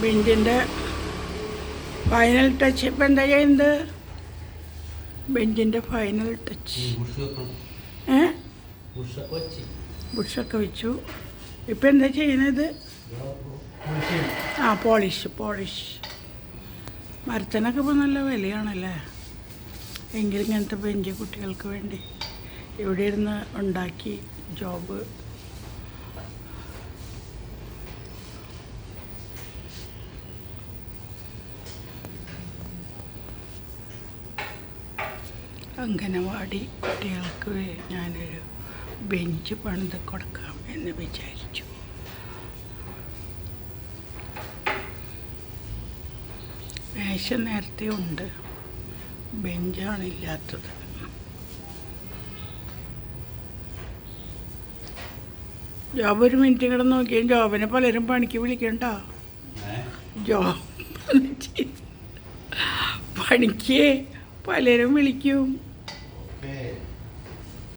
ബെഞ്ചിൻ്റെ final touch ഇപ്പം എന്താ ചെയ്യുന്നത്? ബെഞ്ചിൻ്റെ ഫൈനൽ ടച്ച് ബുഷൊക്കെ വെച്ചു. ഇപ്പം എന്താ ചെയ്യുന്നത്? പോളിഷ്. മരത്തിനൊക്കെ ഇപ്പോൾ നല്ല വിലയാണല്ലേ. എങ്കിലും ഇങ്ങനത്തെ ബെഞ്ച് കുട്ടികൾക്ക് വേണ്ടി ഇവിടെ ഇരുന്ന് ഉണ്ടാക്കി ജോബ്. അംഗനവാടി കുട്ടികൾക്ക് ഞാനൊരു ബെഞ്ച് പണിത് കൊടുക്കാം എന്ന് വിചാരിച്ചു. മേശ നേരത്തെ ഉണ്ട്, ബെഞ്ചാണില്ലാത്തത്. ജോബ് ഒരു മിനിറ്റ് കൂടെ നോക്കിയാൽ ജോബിനെ പലരും പണിക്ക് വിളിക്കണ്ട. ജോബ് പണിക്ക് പലരും വിളിക്കും.